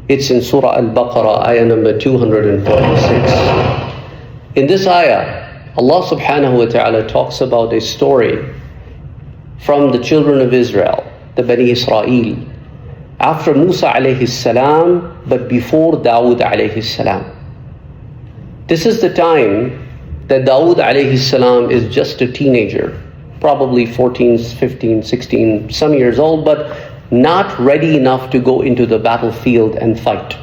It's in Surah Al-Baqarah, ayah number 246. In this ayah, Allah subhanahu wa ta'ala talks about a story from the children of Israel, the Bani Israel, after Musa alayhi salam, but before Dawood alayhi salam. This is the time that Dawood alayhi salam is just a teenager, probably 14, 15, 16, some years old, but not ready enough to go into the battlefield and fight.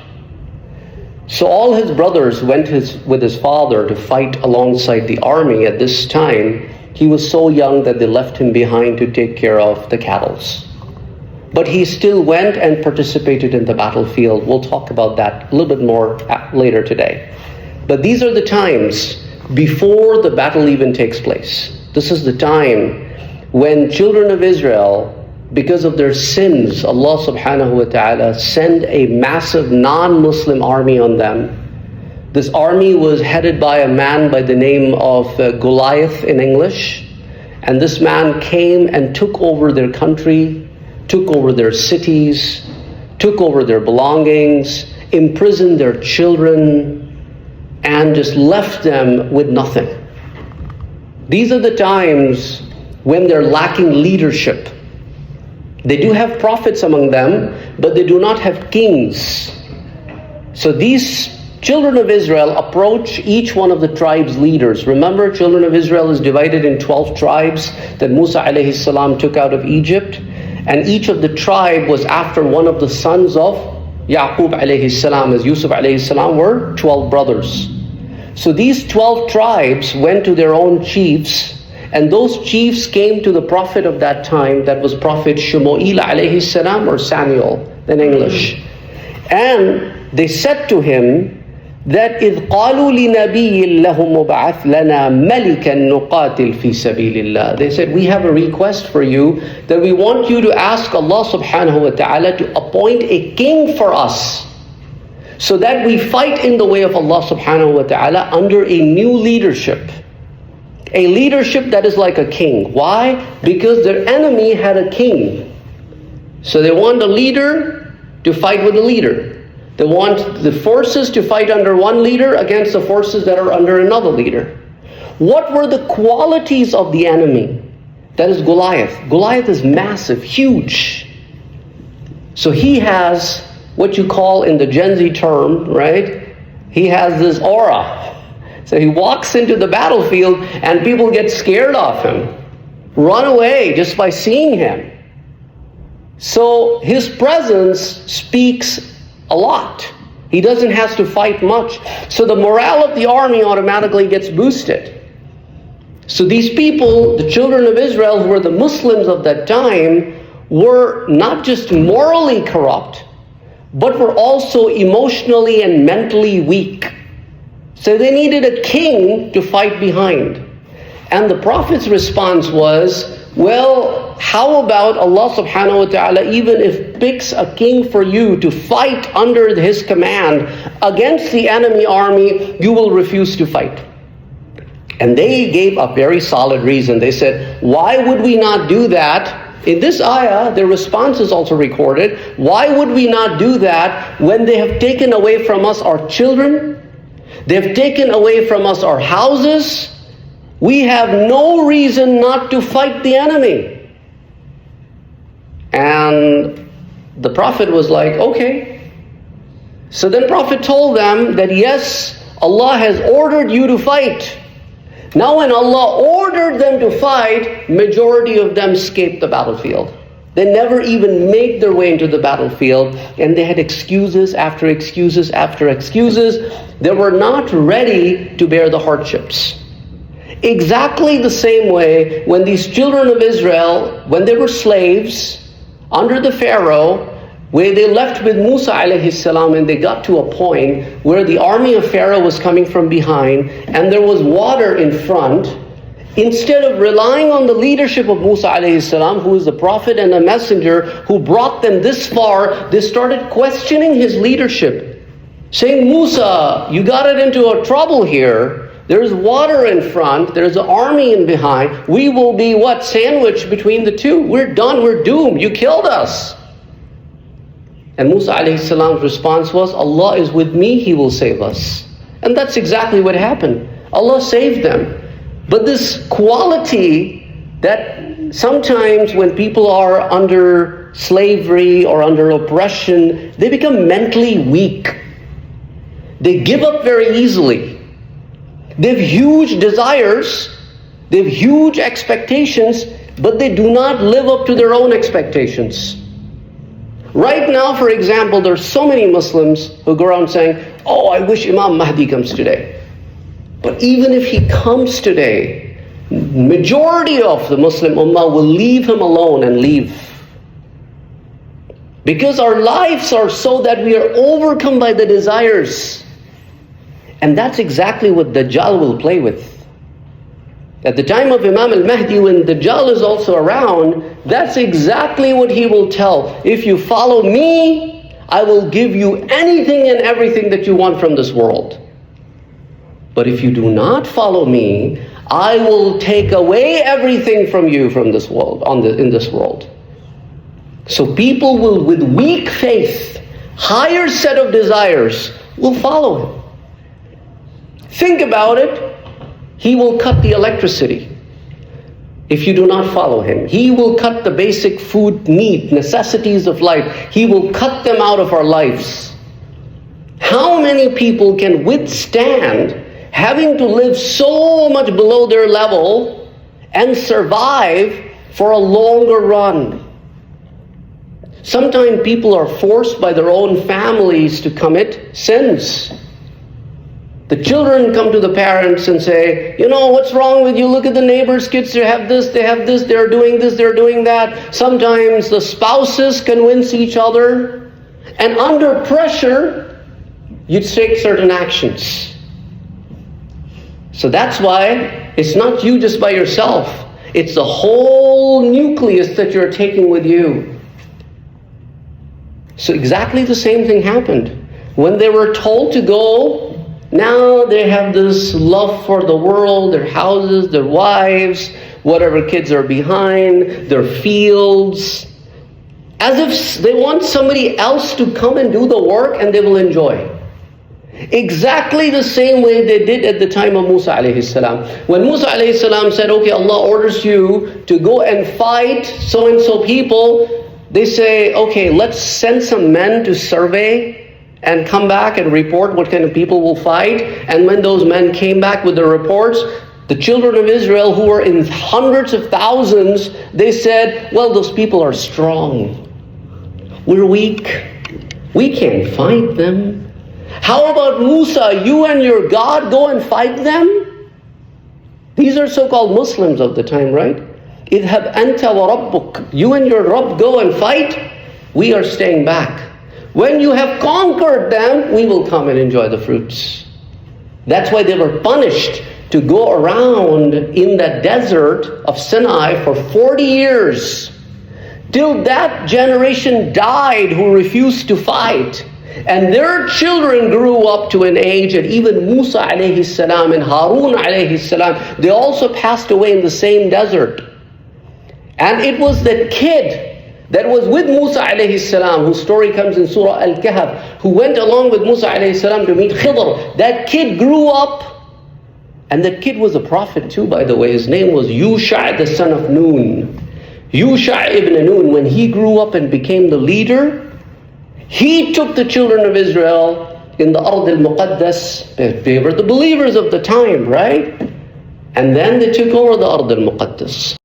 So all his brothers went with his father to fight alongside the army. At this time, he was so young that they left him behind to take care of the cattle. But he still went and participated in the battlefield. We'll talk about that a little bit more later today. But these are the times before the battle even takes place. This is the time when children of Israel, because of their sins, Allah subhanahu wa ta'ala sent a massive non-Muslim army on them. This army was headed by a man by the name of Goliath in English. And this man came and took over their country, took over their cities, took over their belongings, imprisoned their children, and just left them with nothing. These are the times when they're lacking leadership. They do have prophets among them, but they do not have kings. So these children of Israel approach each one of the tribes' leaders. Remember, children of Israel is divided in 12 tribes that Musa alayhi salam took out of Egypt. And each of the tribe was after one of the sons of Yaqub alayhi salam, as Yusuf alayhi salam were 12 brothers. So these 12 tribes went to their own chiefs, and those chiefs came to the prophet of that time, that was Prophet Shmuel alayhi salam, or Samuel in English. And they said to him that إِذْ قَالُوا لِنَبِيٍّ لَهُمْ مُبْعَثْ لَنَا مَلِكًا نُقَاتِلْ فِي سَبِيلِ اللَّهِ. They said, we have a request for you, that we want you to ask Allah subhanahu wa ta'ala to appoint a king for us, so that we fight in the way of Allah subhanahu wa ta'ala under a new leadership. A leadership that is like a king. Why? Because their enemy had a king. So they want a leader to fight with a leader. They want the forces to fight under one leader against the forces that are under another leader. What were the qualities of the enemy? That is Goliath. Goliath is massive, huge. So he has what you call in the Gen Z term, right? He has this aura. So he walks into the battlefield and people get scared of him, run away just by seeing him. So his presence speaks a lot. He doesn't have to fight much. So the morale of the army automatically gets boosted. So these people, the children of Israel, who were the Muslims of that time, were not just morally corrupt, but were also emotionally and mentally weak. So they needed a king to fight behind. And the Prophet's response was, well, how about Allah subhanahu wa ta'ala, even if picks a king for you to fight under his command against the enemy army, you will refuse to fight. And they gave a very solid reason. They said, why would we not do that? In this ayah, their response is also recorded. Why would we not do that when they have taken away from us our children? They've taken away from us our houses. We have no reason not to fight the enemy. And the Prophet was like, okay. So then Prophet told them that yes, Allah has ordered you to fight. Now when Allah ordered them to fight, majority of them escaped the battlefield. They never even made their way into the battlefield, and they had excuses after excuses after excuses. They were not ready to bear the hardships. Exactly the same way when these children of Israel, when they were slaves under the Pharaoh, where they left with Musa alayhi salam, and they got to a point where the army of Pharaoh was coming from behind and there was water in front. Instead of relying on the leadership of Musa alayhi salam, who is the prophet and the messenger who brought them this far, they started questioning his leadership, saying, Musa, you got it into a trouble here. There's water in front, there's an army in behind. We will be what? Sandwiched between the two. We're done, we're doomed. You killed us. And Musa alayhi salam's response was, Allah is with me, He will save us. And that's exactly what happened. Allah saved them. But this quality that sometimes when people are under slavery or under oppression, they become mentally weak. They give up very easily. They have huge desires, they have huge expectations, but they do not live up to their own expectations. Right now, for example, there are so many Muslims who go around saying, oh, I wish Imam Mahdi comes today. But even if he comes today, majority of the Muslim Ummah will leave him alone and leave. Because our lives are so that we are overcome by the desires. And that's exactly what Dajjal will play with. At the time of Imam al-Mahdi, when Dajjal is also around, that's exactly what he will tell. If you follow me, I will give you anything and everything that you want from this world. But if you do not follow me, I will take away everything from you from this world, in this world. So people will, with weak faith, higher set of desires, will follow him. Think about it. He will cut the electricity if you do not follow him. He will cut the basic food need, necessities of life. He will cut them out of our lives. How many people can withstand having to live so much below their level and survive for a longer run? Sometimes people are forced by their own families to commit sins. The children come to the parents and say, you know, what's wrong with you? Look at the neighbors' kids, they have this, they're doing this, they're doing that. Sometimes the spouses convince each other, and under pressure, you take certain actions. So that's why it's not you just by yourself. It's the whole nucleus that you're taking with you. So exactly the same thing happened. When they were told to go, now they have this love for the world, their houses, their wives, whatever kids are behind, their fields, as if they want somebody else to come and do the work and they will enjoy. Exactly the same way they did at the time of Musa alayhi salam. When Musa alayhi salam said, okay, Allah orders you to go and fight so-and-so people, they say, okay, let's send some men to survey and come back and report what kind of people will fight. And when those men came back with the reports, the children of Israel, who were in hundreds of thousands, they said, well, those people are strong. We're weak. We can't fight them. How about Musa? You and your God go and fight them? These are so-called Muslims of the time, right? Idhab anta wa rabbuk. You and your Rabb go and fight. We are staying back. When you have conquered them, we will come and enjoy the fruits. That's why they were punished to go around in the desert of Sinai for 40 years. Till that generation died who refused to fight. And their children grew up to an age, and even Musa alayhi salam and Harun alayhi salam, they also passed away in the same desert. And it was that kid that was with Musa alayhi salam, whose story comes in Surah Al-Kahf, who went along with Musa alayhi salam to meet Khidr. That kid grew up, and that kid was a prophet too, by the way. His name was Yusha, the son of Nun. Yusha ibn Nun, when he grew up and became the leader, he took the children of Israel in the Ard al-Muqaddas. They were the believers of the time, right? And then they took over the Ard al-Muqaddas.